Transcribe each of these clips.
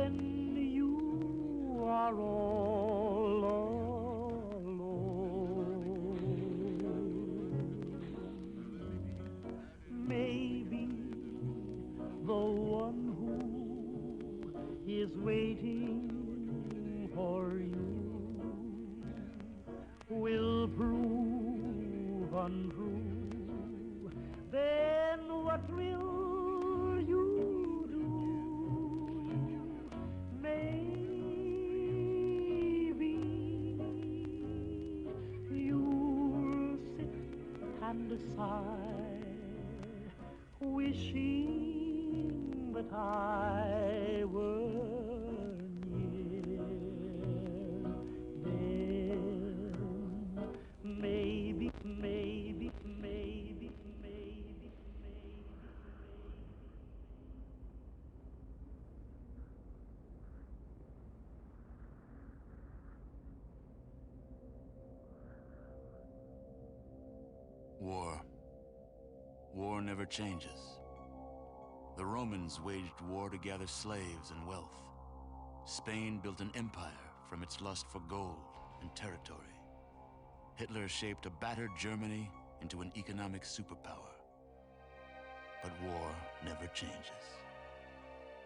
when you are all alone. Maybe the one who is waiting for you will prove untrue. Then what will you do? Maybe you'll sit and sigh, wishing that I were near. Then maybe, maybe, maybe, maybe. War. War never changes. The Romans waged war to gather slaves and wealth. Spain built an empire from its lust for gold and territory. Hitler shaped a battered Germany into an economic superpower. But war never changes.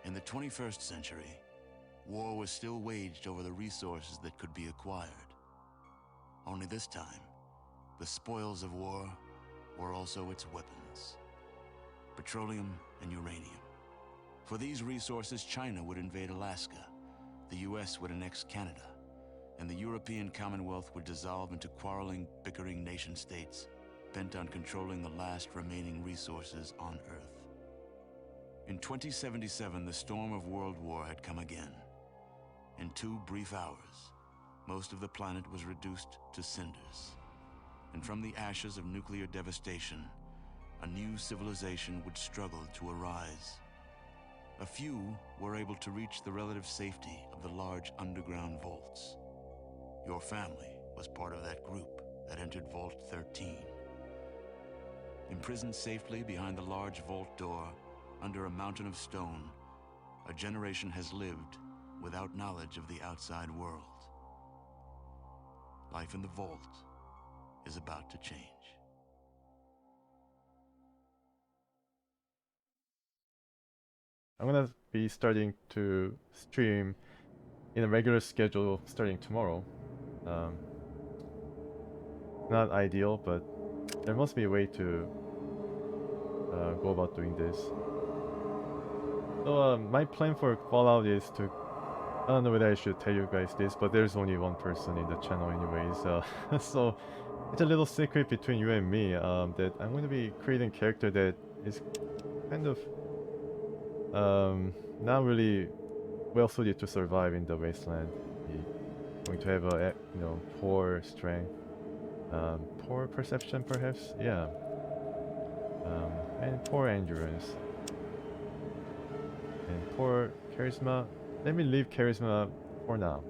In the 21st century, war was still waged over the resources that could be acquired. Only this time, the spoils of war were also its weapons: petroleum and uranium. For these resources, China would invade Alaska, the US would annex Canada, and the European Commonwealth would dissolve into quarreling, bickering nation-states bent on controlling the last remaining resources on Earth. In 2077, the storm of World War had come again. In 2 brief hours, most of the planet was reduced to cinders. And from the ashes of nuclear devastation, a new civilization would struggle to arise. A few were able to reach the relative safety of the large underground vaults. Your family was part of that group that entered Vault 13. Imprisoned safely behind the large vault door, under a mountain of stone, a generation has lived without knowledge of the outside world. Life in the vault is about to change. I'm gonna be starting to stream in a regular schedule starting tomorrow. Not ideal, but there must be a way to go about doing this. So my plan for Fallout is to, I don't know whether I should tell you guys this, but there's only one person in the channel anyways, so it's a little secret between you and me, that I'm going to be creating a character that is kind of not really well suited to survive in the Wasteland. He's going to have a, poor strength, poor perception perhaps, yeah, and poor endurance, and poor charisma. Let me leave charisma for now.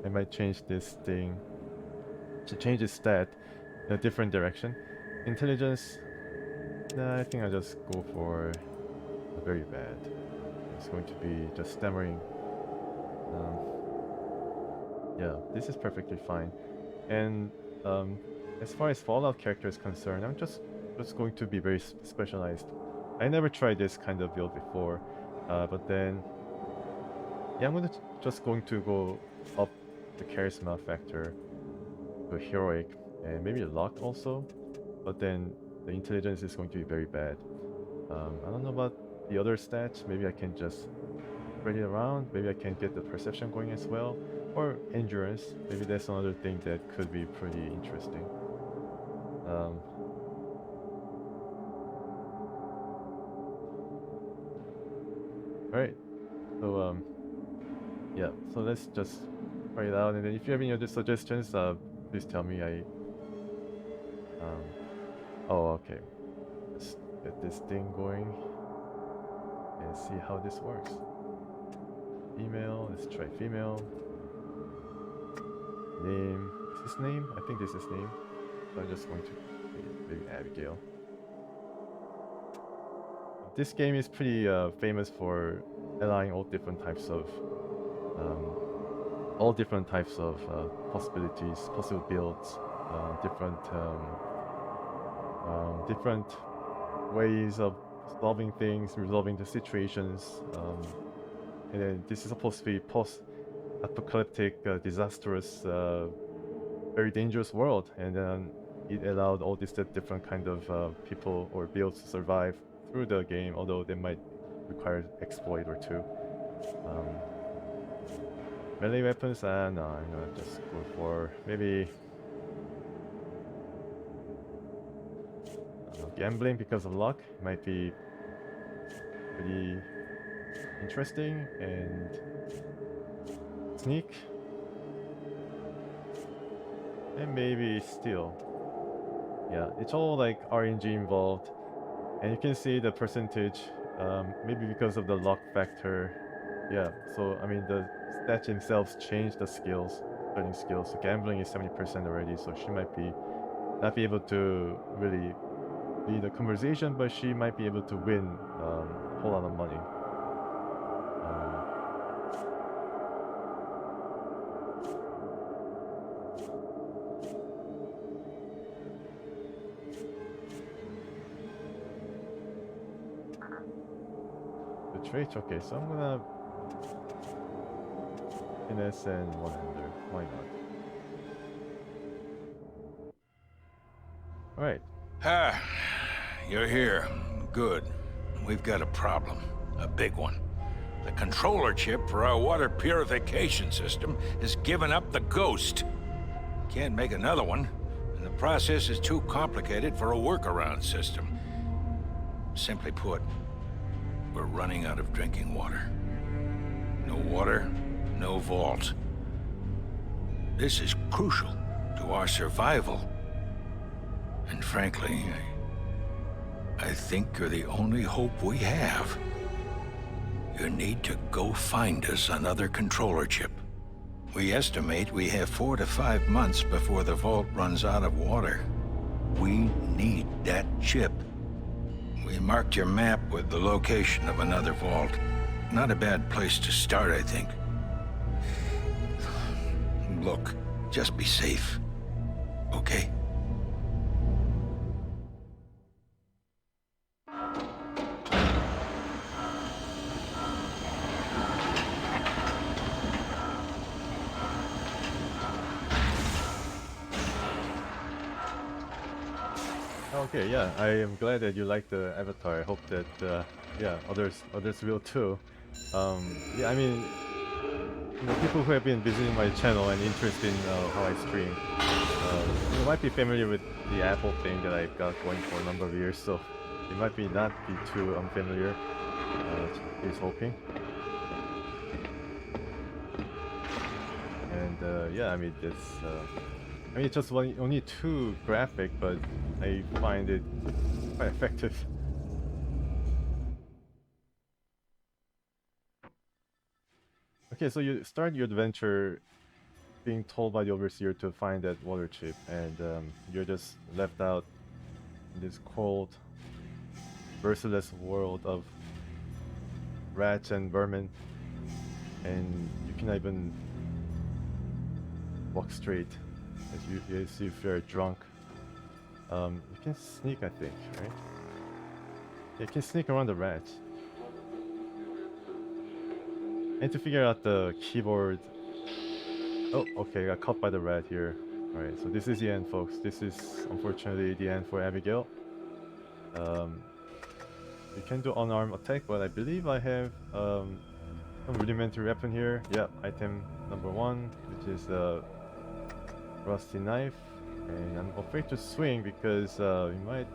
I might change this thing to change its stat in a different direction. Intelligence, nah, I think I'll just go for a very bad. It's going to be just stammering. Yeah, this is perfectly fine. And as far as Fallout character is concerned, I'm just going to be very specialized. I never tried this kind of build before, but then yeah, I'm just going to go up the charisma factor to heroic and maybe luck also, but then the intelligence is going to be very bad. I don't know about the other stats. Maybe I can just spread it around. Maybe I can get the perception going as well, or endurance. Maybe that's another thing that could be pretty interesting. Alright, so yeah, so let's just try it out, and then if you have any other suggestions, please tell me. Oh, okay. Let's get this thing going and see how this works. Female, let's try female. Name, is this name? I think this is name. So I'm just going to maybe Abigail. This game is pretty famous for allowing all different types of possibilities, possible builds, different ways of solving things, resolving the situations. And then this is supposed to be post-apocalyptic, disastrous, very dangerous world, and then it allowed all these different kind of people or builds to survive through the game, although they might require exploit or two. Melee weapons, no, I'm gonna just go for maybe gambling because of luck. Might be pretty interesting, and sneak, and maybe steal. Yeah, it's all like RNG involved, and you can see the percentage, maybe because of the luck factor. Yeah, so I mean the stats themselves change the skills, certain skills. So gambling is 70% already, so she might not be able to really lead a conversation, but she might be able to win a whole lot of money. The traits, okay, so I'm gonna finesse and 100. Why not? Alright. Ah, you're here. Good. We've got a problem. A big one. The controller chip for our water purification system has given up the ghost. Can't make another one, and the process is too complicated for a workaround system. Simply put, we're running out of drinking water. No water, no vault. This is crucial to our survival. And frankly, I think you're the only hope we have. You need to go find us another controller chip. We estimate we have 4 to 5 months before the vault runs out of water. We need that chip. We marked your map with the location of another vault. Not a bad place to start, I think. Look, just be safe. Okay? Okay, yeah, I am glad that you like the avatar. I hope that yeah, others will too. Yeah, I mean, people who have been visiting my channel and interested in how I stream, you might be familiar with the Apple thing that I got going for a number of years, so it might not be too unfamiliar. Here's hoping. And yeah, I mean, it's just only 2 graphic, but I find it quite effective. Okay, so you start your adventure being told by the overseer to find that water chip, and you're just left out in this cold, merciless world of rats and vermin, and you cannot even walk straight as if you're drunk. You can sneak, I think, right? Yeah, you can sneak around the rats. And to figure out the keyboard. Oh, okay, got caught by the rat here. Alright, so this is the end, folks. This is unfortunately the end for Abigail. You can do unarmed attack, but I believe I have some rudimentary weapon here. Yep, item number 1, which is a rusty knife. And I'm afraid to swing because we might...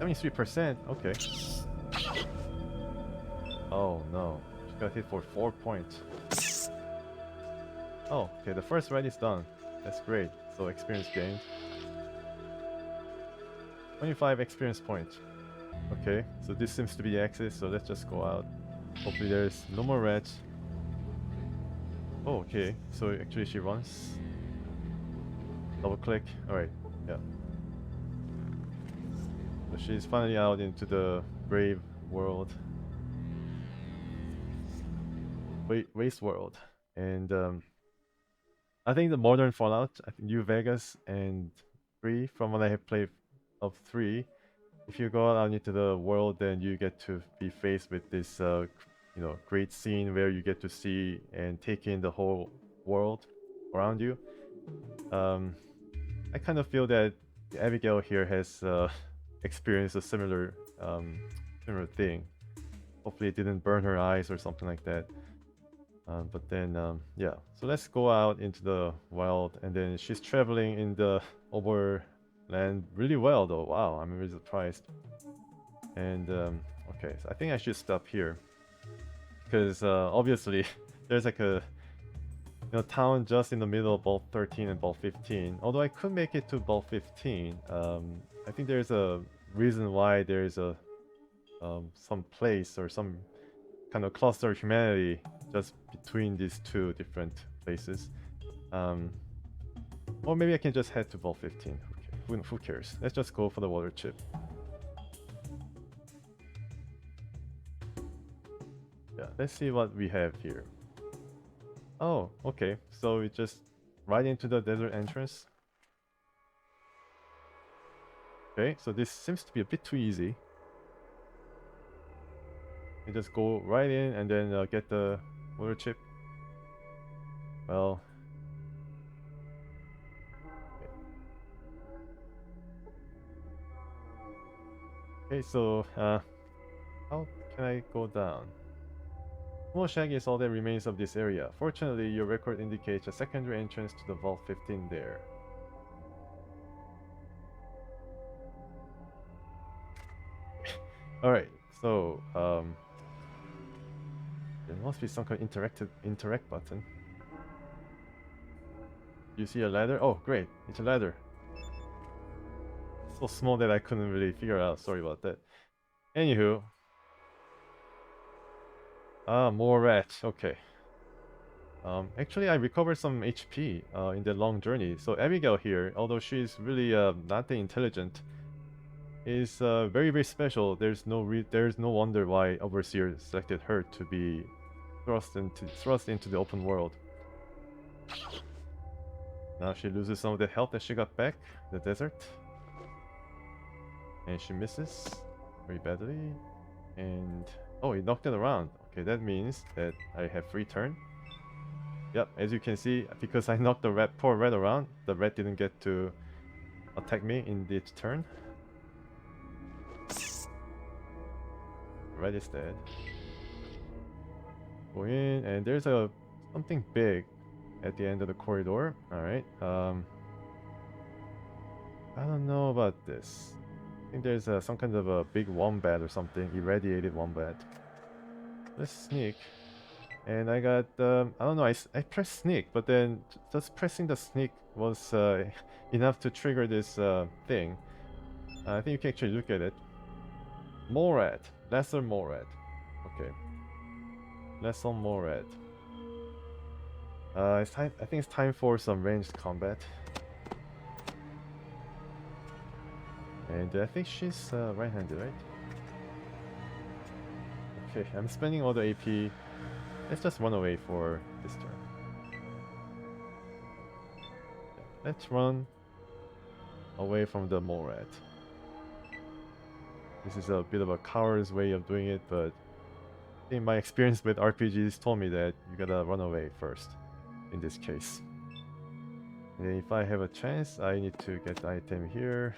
73%, okay. Oh no, she got hit for 4 points. Oh, okay, the first ride is done. That's great. So experience gained. 25 experience points. Okay, so this seems to be the exit, so let's just go out. Hopefully there's no more rats. Oh, okay, so actually she runs. Double click, alright, yeah. So she's finally out into the brave world. Waste World, and I think the modern Fallout, I think New Vegas and 3, from what I have played of 3, if you go out into the world, then you get to be faced with this, great scene where you get to see and take in the whole world around you. I kind of feel that Abigail here has experienced a similar thing. Hopefully, it didn't burn her eyes or something like that. But then, yeah. So let's go out into the wild, and then she's traveling in the overland really well, though. Wow, I'm really surprised. And okay, so I think I should stop here because obviously there's like a town just in the middle of Vault 13 and Vault 15. Although I could make it to Vault 15, I think there's a reason why there's a some place or some kind of cluster of humanity just between these two different places. Or maybe I can just head to Vault 15. Who cares? Let's just go for the water chip. Yeah, let's see what we have here. Oh, okay. So we just right into the desert entrance. Okay, so this seems to be a bit too easy. You just go right in and then get the water chip. Well, okay, so how can I go down? Small shack is all that remains of this area. Fortunately, your record indicates a secondary entrance to the Vault 15 there. Alright, so there must be some kind of interact button. You see a ladder? Oh, great, it's a ladder. So small that I couldn't really figure out. Sorry about that. Anywho. Ah, more rats. Okay. Actually, I recovered some HP in the long journey. So Abigail here, although she's really not that intelligent, is very very special. There's no wonder why Overseer selected her to be thrust into the open world. Now she loses some of the health that she got back in the desert. And she misses very badly. And oh, he knocked it around. Okay, that means that I have free turn. Yep, as you can see, because I knocked the poor rat around, the rat didn't get to attack me in its turn. The rat is dead. Go in, and there's something big at the end of the corridor. Alright, I don't know about this. I think there's some kind of a big wombat or something, irradiated wombat. Let's sneak. And I got, I don't know, I pressed sneak, but then just pressing the sneak was enough to trigger this thing. I think you can actually look at it. Morad, lesser Morad. Okay. Lesser Morad. I think it's time for some ranged combat. And I think she's right-handed, right? Okay, I'm spending all the AP. Let's just run away for this turn. Let's run away from the Morad. This is a bit of a coward's way of doing it, but I think my experience with RPGs told me that you gotta run away first in this case. And if I have a chance, I need to get the item here.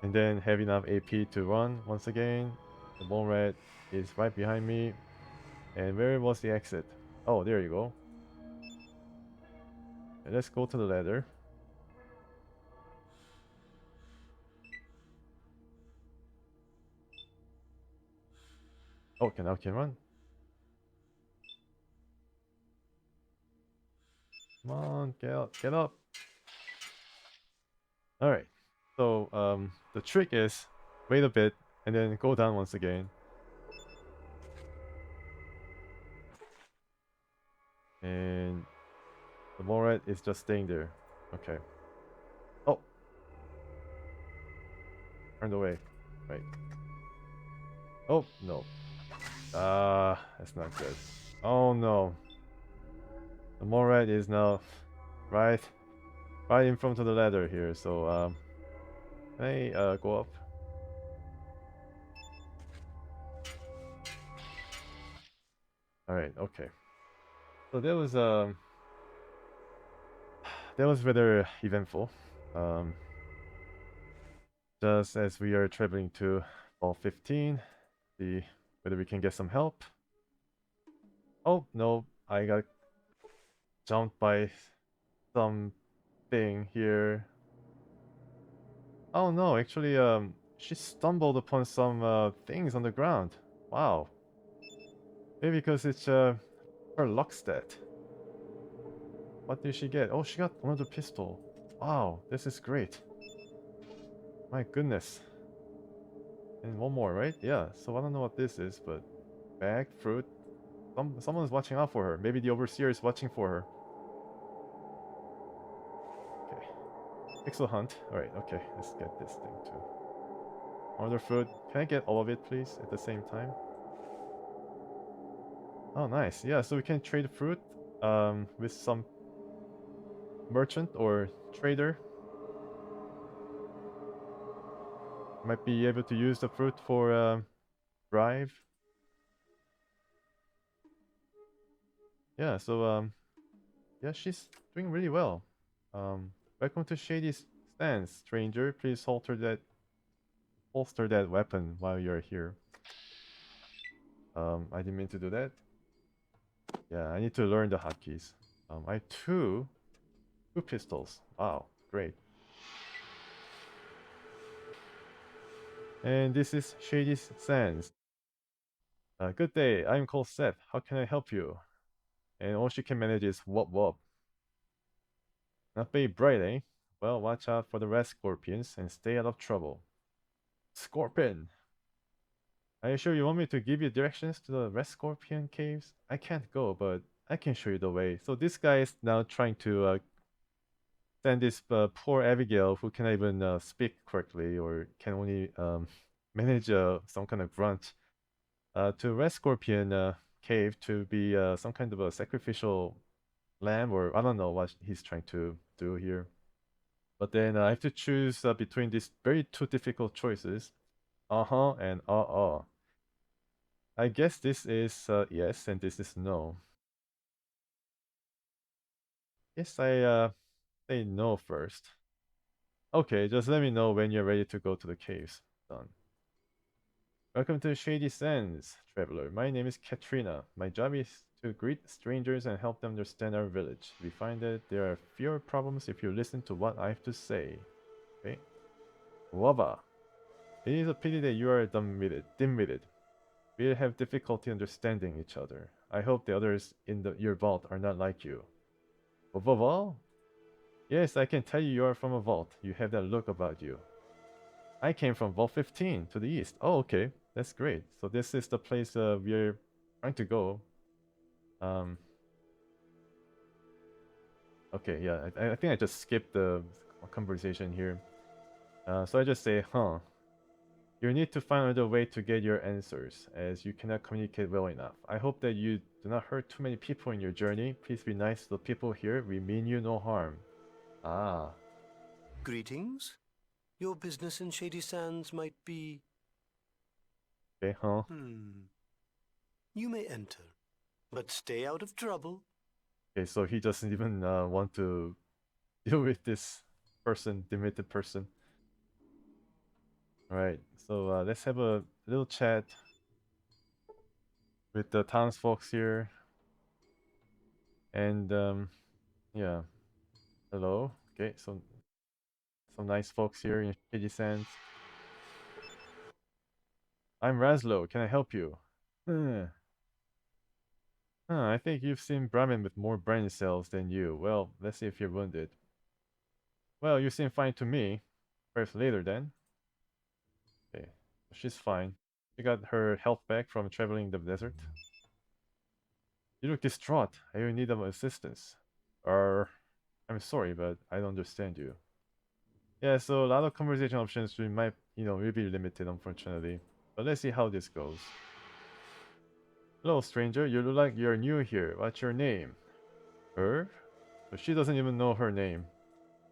And then have enough AP to run once again. The Morad is right behind me. And where was the exit? Oh, there you go. And let's go to the ladder. Oh, now can run. Come on, get up, get up. Alright. So the trick is wait a bit and then go down once again. And the Morad is just staying there. Okay. Oh. Turned away. Right. Oh, no. That's not good. Oh no. The Morad is now right in front of the ladder here, so can I go up? Alright, okay. So that was rather eventful. Just as we are traveling to Ball 15, see whether we can get some help. Oh no, I got jumped by something here. Oh no, actually she stumbled upon some things on the ground. Wow. Maybe because it's her luck stat. What did she get? Oh, she got another pistol. Wow, this is great. My goodness. And one more, right? Yeah, so I don't know what this is, but bag, fruit. Someone's watching out for her. Maybe the overseer is watching for her. Okay. Pixel hunt. Alright, okay. Let's get this thing too. Another fruit. Can I get all of it, please, at the same time? Oh, nice. Yeah, so we can trade fruit with some merchant or trader. Might be able to use the fruit for bribe. Yeah, so yeah, she's doing really well. Welcome to Shady Sands, stranger. Please holster that weapon while you're here. I didn't mean to do that. Yeah, I need to learn the hotkeys. I have two pistols. Wow, great. And this is Shady Sands. Good day, I'm called Seth. How can I help you? And all she can manage is wop wop. Not very bright, eh? Well, watch out for the red scorpions and stay out of trouble. Scorpion! Are you sure you want me to give you directions to the red scorpion caves? I can't go, but I can show you the way. So this guy is now trying to send this poor Abigail, who cannot even speak correctly or can only manage some kind of grunt, to red scorpion cave to be some kind of a sacrificial lamb, or I don't know what he's trying to do here. But then I have to choose between these very two difficult choices. Uh-huh and uh-uh. I guess this is yes and this is no. Guess I say no first. Okay, just let me know when you're ready to go to the caves. Done. Welcome to Shady Sands, traveler. My name is Katrina. My job is to greet strangers and help them understand our village. We find that there are fewer problems if you listen to what I have to say. Okay. Waba. It is a pity that you are dim-witted. We have difficulty understanding each other. I hope the others in your vault are not like you. Vault? Yes, I can tell you are from a vault. You have that look about you. I came from Vault 15 to the east. Oh, okay. That's great. So this is the place we're trying to go. Okay, yeah. I think I just skipped the conversation here. So I just say, huh. You need to find another way to get your answers, as you cannot communicate well enough. I hope that you do not hurt too many people in your journey. Please be nice to the people here. We mean you no harm. Ah. Greetings. Your business in Shady Sands might be... Okay, huh? You may enter, but stay out of trouble. Okay, so he doesn't even want to deal with this person, demented person. Alright, so let's have a little chat with the townsfolk here. And yeah. Hello. Okay, so some nice folks here in Shady Sands. I'm Raslo. Can I help you? I think you've seen Brahmin with more brain cells than you. Well, let's see if you're wounded. Well, you seem fine to me. Perhaps later then. Okay, she's fine. She got her health back from traveling the desert. You look distraught. Are you in need of assistance? I'm sorry, but I don't understand you. Yeah, so a lot of conversation options will be limited, unfortunately. But let's see how this goes. Hello, stranger. You look like you're new here. What's your name? Her? But she doesn't even know her name.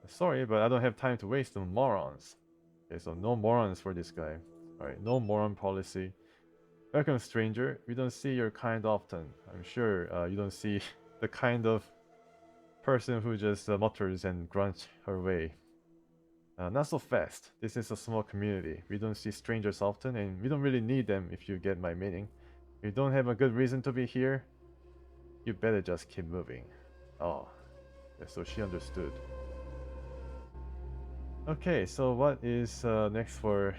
Sorry, but I don't have time to waste on morons. Okay, so no morons for this guy. Alright, no moron policy. Welcome, stranger. We don't see your kind often. I'm sure you don't see the kind of person who just mutters and grunts her way. Not so fast. This is a small community. We don't see strangers often, and we don't really need them if you get my meaning. If you don't have a good reason to be here, you better just keep moving. Oh, yeah, so she understood. Okay, so what is next for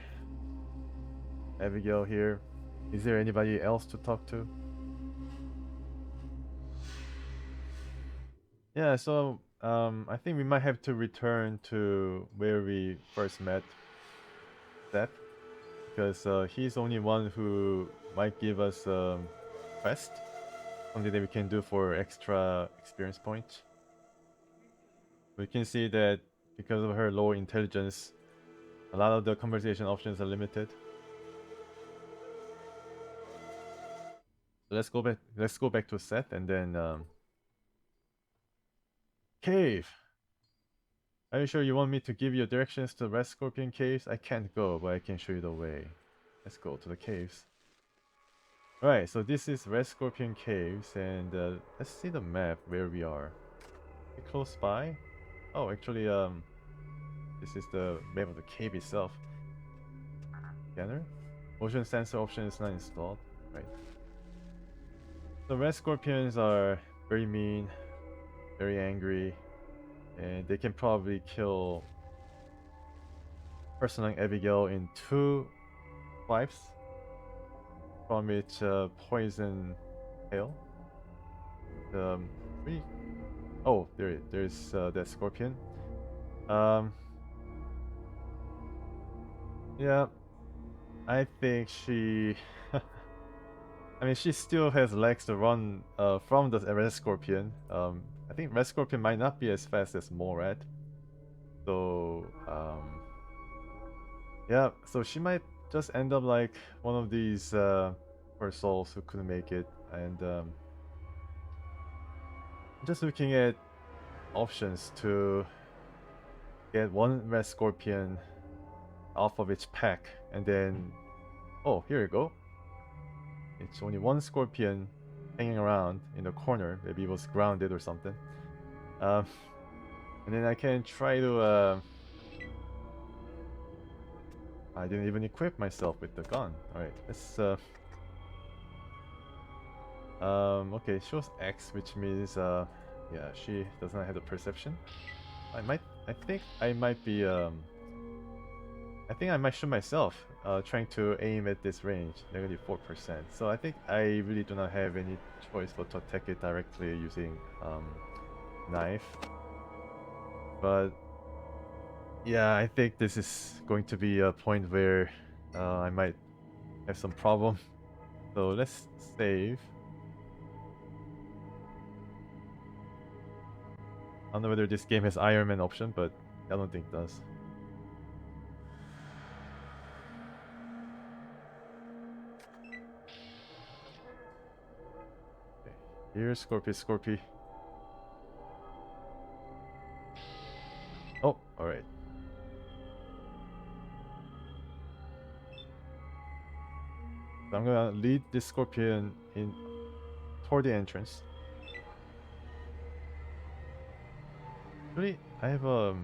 Abigail here? Is there anybody else to talk to? Yeah, so I think we might have to return to where we first met Seth, because he's the only one who might give us a quest, something that we can do for extra experience points. We can see that because of her low intelligence, a lot of the conversation options are limited. Let's go back. Let's go back to Seth and then cave. Are you sure you want me to give you directions to Red Scorpion Caves? I can't go, but I can show you the way. Let's go to the caves. Alright, so this is Red Scorpion Caves, and let's see the map where we are. We're close by. Oh, actually, this is the map of the cave itself. Scanner. Motion sensor option is not installed. Right. The red scorpions are very mean, very angry, and they can probably kill person like Abigail in 2 swipes from its poison tail. Pretty... Oh, there's that scorpion. Yeah, I think she... I mean, she still has legs to run from the red scorpion. I think red scorpion might not be as fast as Morad. So, yeah, so she might just end up like one of these poor souls who couldn't make it. And just looking at options to get one red scorpion off of its pack, and then, oh, here you go. It's only one scorpion hanging around in the corner. Maybe it was grounded or something. And then I can try to... I didn't even equip myself with the gun. Alright, let's... okay, shows X, which means... yeah, she does not have the perception. I think I might be... I think I might shoot myself trying to aim at this range, -4%. So I think I really do not have any choice but to attack it directly using knife. But yeah, I think this is going to be a point where I might have some problem. So let's save. I don't know whether this game has Iron Man option, but I don't think it does. Here's Scorpy. Oh, alright. So I'm gonna lead this scorpion in toward the entrance. Really, I have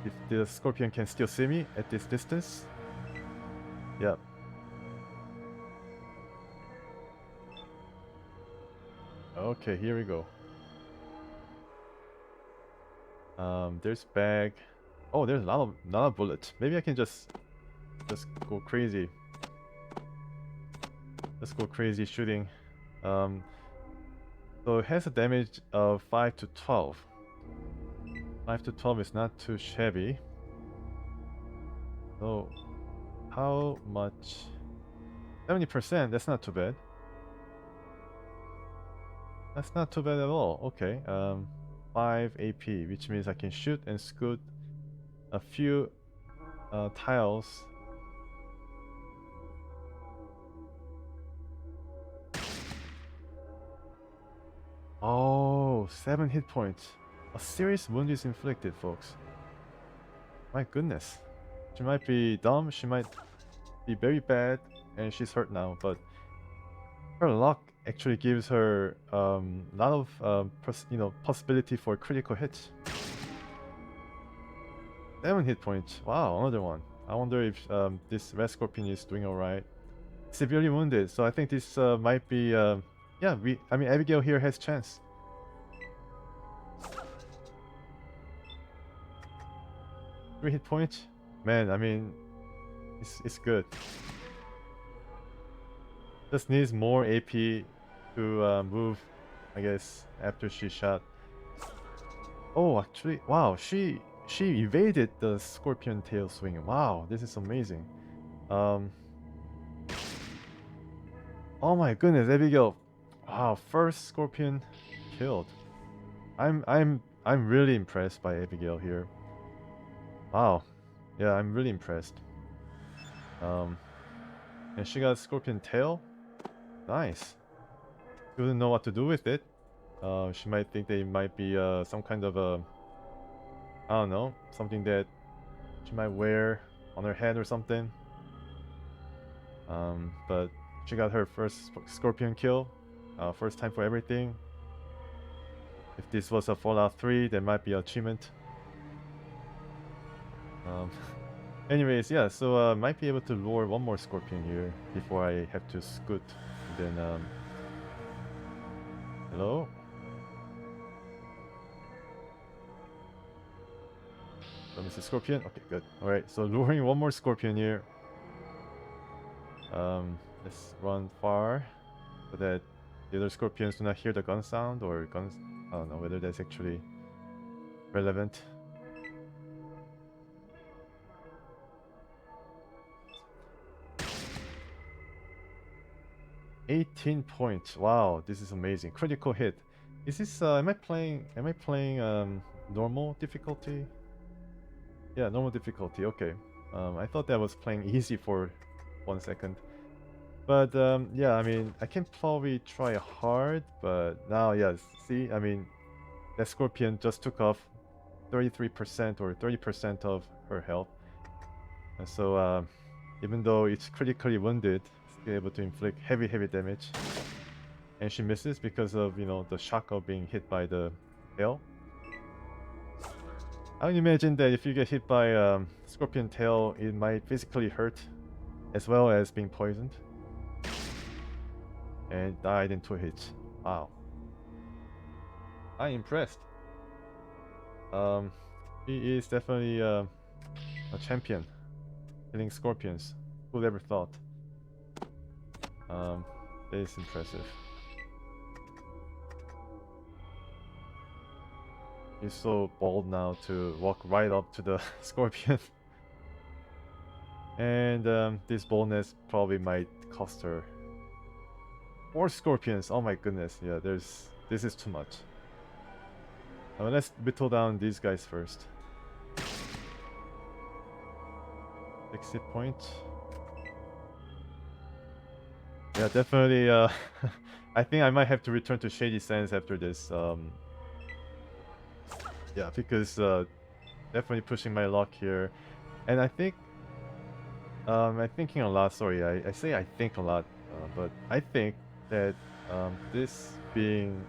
if the scorpion can still see me at this distance. Yep. Okay, here we go. There's bag. Oh, there's a lot of bullets. Maybe I can just go crazy. Let's go crazy shooting. So it has a damage of 5 to 12. 5 to 12 is not too shabby. So how much? 70%. That's not too bad. That's not too bad at all. Okay, 5 AP, which means I can shoot and scoot a few tiles Oh, 7 hit points. A serious wound is inflicted, folks. My goodness. She might be dumb, she might be very bad, and she's hurt now, but her luck actually gives her a lot of possibility for critical hits. 7 hit points. Wow, another one. I wonder if this Red Scorpion is doing alright. Severely wounded, so I think this might be yeah, I mean Abigail here has chance. 3 hit points? Man, I mean it's good. Just needs more AP to move, I guess, after she shot. Oh, actually, wow, she evaded the Scorpion tail swing. Wow, this is amazing. Oh my goodness, Abigail. Wow, first Scorpion killed. I'm really impressed by Abigail here. Wow. Yeah, I'm really impressed. And she got Scorpion tail. Nice. She wouldn't know what to do with it. She might think they might be some kind of a, I don't know, something that she might wear on her head or something. But she got her first Scorpion kill. First time for everything. If this was a Fallout 3, there might be an achievement. Anyways, yeah, so might be able to lure one more Scorpion here before I have to scoot. And then, hello? Let me see Scorpion. Okay, good. Alright, so luring one more Scorpion here. Let's run far so that the other Scorpions do not hear the gun sound or guns. I don't know whether that's actually relevant. $18 points. Wow, this is amazing. Critical hit. Is this am I playing normal difficulty? Yeah, normal difficulty. Okay. I thought that was playing easy for 1 second. But yeah, I mean, I can probably try hard, but now, yeah, see, I mean, that Scorpion just took off 33% or 30% of her health. And so, even though it's critically wounded, it's still able to inflict heavy damage. And she misses because of, you know, the shock of being hit by the tail. I would imagine that if you get hit by Scorpion tail, it might physically hurt as well as being poisoned. And died in 2 hits. Wow. I'm impressed. He is definitely a champion. Killing Scorpions. Who'd ever thought? That is impressive. He's so bold now to walk right up to the Scorpion. And this boldness probably might cost her. 4 Scorpions, oh my goodness, yeah, this is too much. Let's whittle down these guys first. 60 points. Yeah, definitely, I think I might have to return to Shady Sands after this. Yeah, because definitely pushing my luck here. And I think, I'm thinking a lot, sorry, I say I think a lot, but I think that this being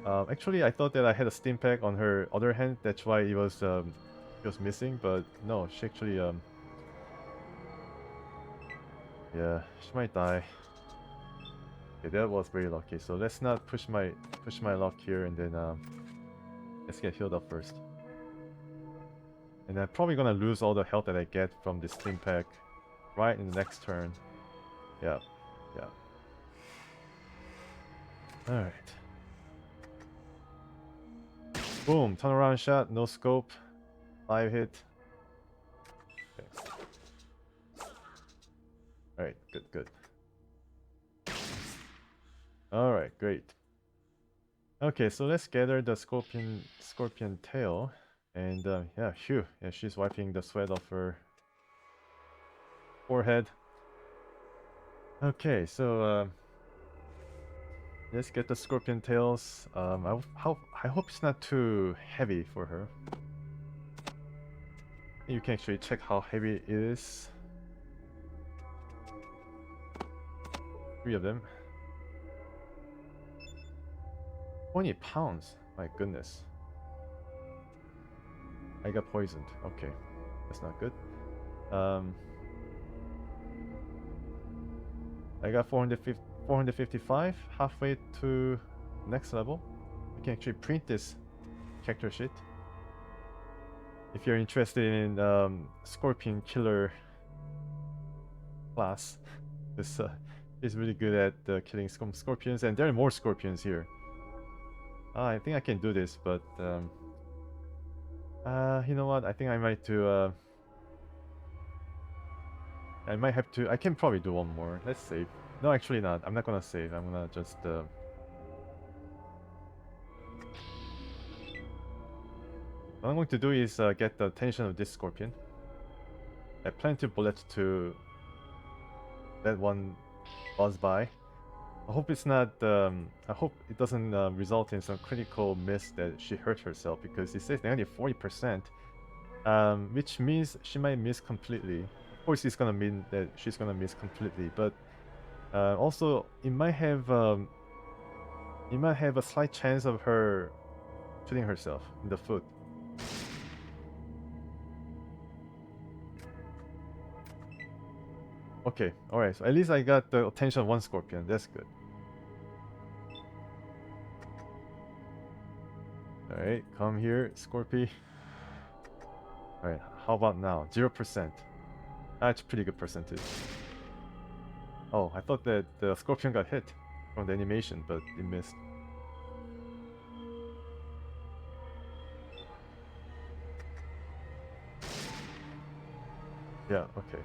actually I thought that I had a steam pack on her other hand, that's why it was missing, but no, she actually yeah, she might die. Okay, that was very lucky, so let's not push my luck here, and then let's get healed up first. And I'm probably gonna lose all the health that I get from this steam pack right in the next turn. Yeah. Yeah. Alright. Boom. Turnaround shot. No scope. 5 hit. Okay. Alright. Good. Alright. Great. Okay, so let's gather the scorpion tail. And yeah, phew. Yeah, she's wiping the sweat off her forehead. Okay, so Let's get the scorpion tails. I hope it's not too heavy for her. You can actually check how heavy it is. 3 of them. 20 pounds. My goodness. I got poisoned. Okay, that's not good. I got 455, halfway to next level. I can actually print this character sheet. If you're interested in Scorpion Killer class, this is really good at killing scorpions, and there are more scorpions here. I think I can do this, but you know what? I think I might do. I might have to. I can probably do one more. Let's save. No, actually not. I'm not gonna save. I'm gonna just. What I'm going to do is get the attention of this scorpion. I have plenty of bullets to let one buzz by. I hope it's not. I hope it doesn't result in some critical miss that she hurt herself, because it says negative 40%, which means she might miss completely. Of course, it's gonna mean that she's gonna miss completely, but also it might have a slight chance of her shooting herself in the foot. Okay, alright, so at least I got the attention of one scorpion, that's good. Alright, come here, Scorpy. Alright, how about now? 0%. That's a pretty good percentage. Oh, I thought that the scorpion got hit from the animation, but it missed. Yeah, okay.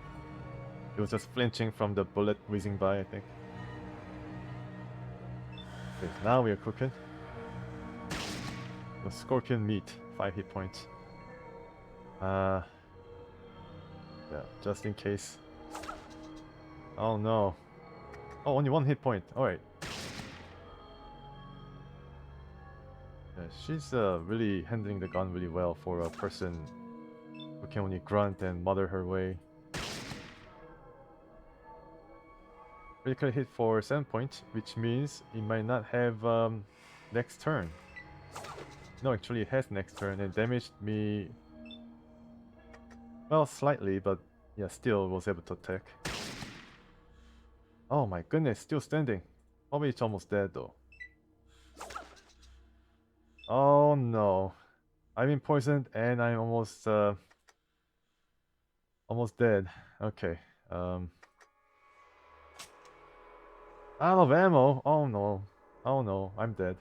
It was just flinching from the bullet whizzing by, I think. Okay, now we are cooking. The scorpion meat, 5 hit points. Yeah, just in case. Oh no. Oh, only 1 hit point. Alright. Yeah, she's really handling the gun really well for a person who can only grunt and mutter her way. Critical hit for 7 points, which means it might not have next turn. No, actually it has next turn and damaged me, well, slightly, but yeah, still was able to attack. Oh my goodness, still standing. Probably it's almost dead though. Oh no. I've been poisoned and I'm almost dead. Okay. Out of ammo. Oh no. Oh no, I'm dead.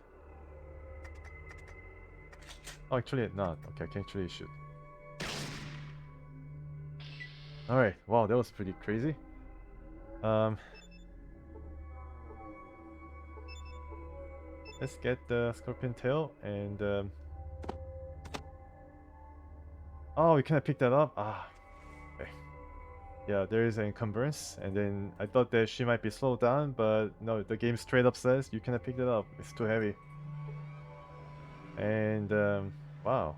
Oh, actually not. Okay, I can actually shoot. Alright, wow, that was pretty crazy. Let's get the scorpion tail and oh, we cannot pick that up? Ah, okay. Yeah, there is an encumbrance, and then I thought that she might be slowed down, but no, the game straight up says you cannot pick that up. It's too heavy. And wow,